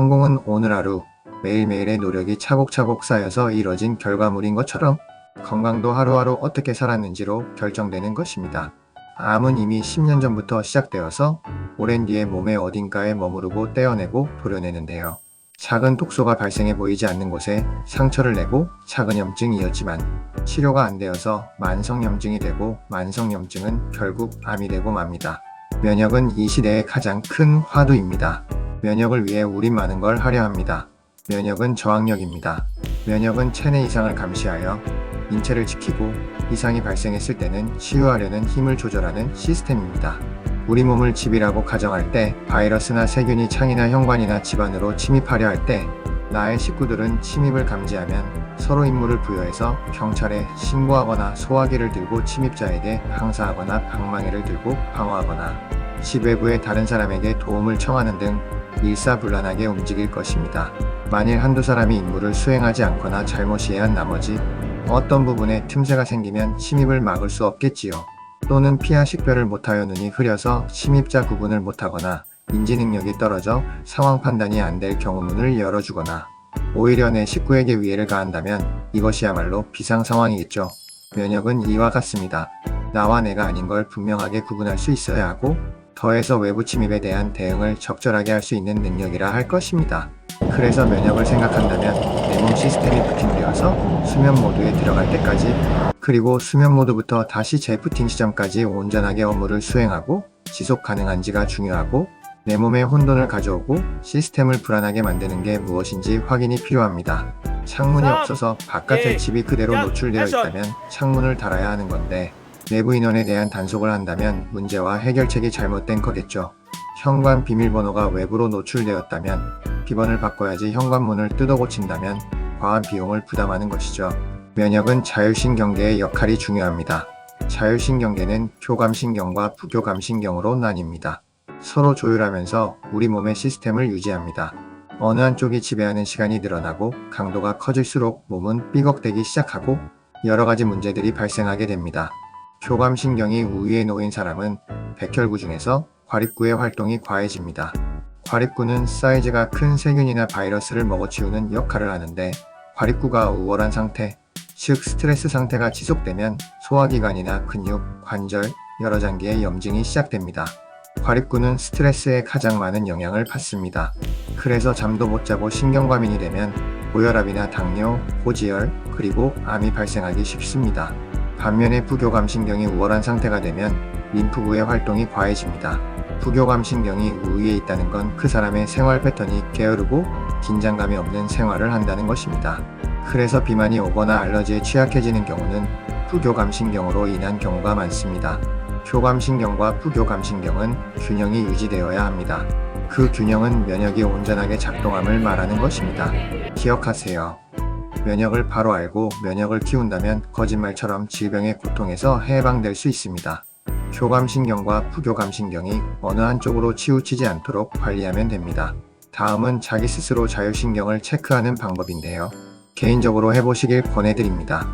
성공은 오늘 하루 매일매일의 노력이 차곡차곡 쌓여서 이뤄진 결과물인 것처럼 건강도 하루하루 어떻게 살았는지로 결정되는 것입니다. 암은 이미 10년 전부터 시작되어서 오랜 뒤에 몸의 어딘가에 머무르고 떼어내고 도려내는데요. 작은 독소가 발생해 보이지 않는 곳에 상처를 내고 차근염증이었지만 치료가 안 되어서 만성염증이 되고 만성염증은 결국 암이 되고 맙니다. 면역은 이 시대의 가장 큰 화두입니다. 면역을 위해 우린 많은 걸 하려 합니다. 면역은 저항력입니다. 면역은 체내 이상을 감시하여 인체를 지키고 이상이 발생했을 때는 치유하려는 힘을 조절하는 시스템입니다. 우리 몸을 집이라고 가정할 때 바이러스나 세균이 창이나 현관이나 집 안으로 침입하려 할 때 나의 식구들은 침입을 감지하면 서로 임무를 부여해서 경찰에 신고하거나 소화기를 들고 침입자에게 항사하거나 방망이를 들고 방어하거나 집 외부의 다른 사람에게 도움을 청하는 등 일사불란하게 움직일 것입니다. 만일 한두 사람이 임무를 수행하지 않거나 잘못 이해한 나머지 어떤 부분에 틈새가 생기면 침입을 막을 수 없겠지요. 또는 피하 식별을 못하여 눈이 흐려서 침입자 구분을 못하거나 인지능력이 떨어져 상황 판단이 안 될 경우 문을 열어주거나 오히려 내 식구에게 위해를 가한다면 이것이야말로 비상상황이겠죠. 면역은 이와 같습니다. 나와 내가 아닌 걸 분명하게 구분할 수 있어야 하고 더해서 외부 침입에 대한 대응을 적절하게 할 수 있는 능력이라 할 것입니다. 그래서 면역을 생각한다면 내 몸 시스템이 부팅되어서 수면 모드에 들어갈 때까지 그리고 수면 모드부터 다시 재부팅 시점까지 온전하게 업무를 수행하고 지속 가능한지가 중요하고 내 몸에 혼돈을 가져오고 시스템을 불안하게 만드는 게 무엇인지 확인이 필요합니다. 창문이 없어서 바깥의 집이 그대로 노출되어 있다면 창문을 달아야 하는 건데 내부 인원에 대한 단속을 한다면 문제와 해결책이 잘못된 거겠죠. 현관 비밀번호가 외부로 노출되었다면 비번을 바꿔야지 현관문을 뜯어 고친다면 과한 비용을 부담하는 것이죠. 면역은 자율신경계의 역할이 중요합니다. 자율신경계는 교감신경과 부교감신경으로 나뉩니다. 서로 조율하면서 우리 몸의 시스템을 유지합니다. 어느 한쪽이 지배하는 시간이 늘어나고 강도가 커질수록 몸은 삐걱대기 시작하고 여러 가지 문제들이 발생하게 됩니다. 교감신경이 우위에 놓인 사람은 백혈구 중에서 과립구의 활동이 과해집니다. 과립구는 사이즈가 큰 세균이나 바이러스를 먹어치우는 역할을 하는데 과립구가 우월한 상태, 즉 스트레스 상태가 지속되면 소화기관이나 근육, 관절, 여러 장기의 염증이 시작됩니다. 과립구는 스트레스에 가장 많은 영향을 받습니다. 그래서 잠도 못 자고 신경과민이 되면 고혈압이나 당뇨, 고지혈, 그리고 암이 발생하기 쉽습니다. 반면에 부교감신경이 우월한 상태가 되면 림프구의 활동이 과해집니다. 부교감신경이 우위에 있다는 건 그 사람의 생활 패턴이 게으르고 긴장감이 없는 생활을 한다는 것입니다. 그래서 비만이 오거나 알러지에 취약해지는 경우는 부교감신경으로 인한 경우가 많습니다. 교감신경과 부교감신경은 균형이 유지되어야 합니다. 그 균형은 면역이 온전하게 작동함을 말하는 것입니다. 기억하세요. 면역을 바로 알고 면역을 키운다면 거짓말처럼 질병의 고통에서 해방될 수 있습니다. 교감신경과 부교감신경이 어느 한쪽으로 치우치지 않도록 관리하면 됩니다. 다음은 자기 스스로 자율신경을 체크하는 방법인데요. 개인적으로 해보시길 권해드립니다.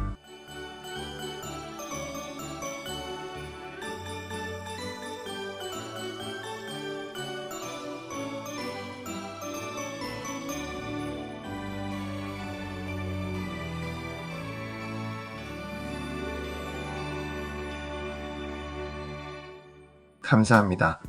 감사합니다.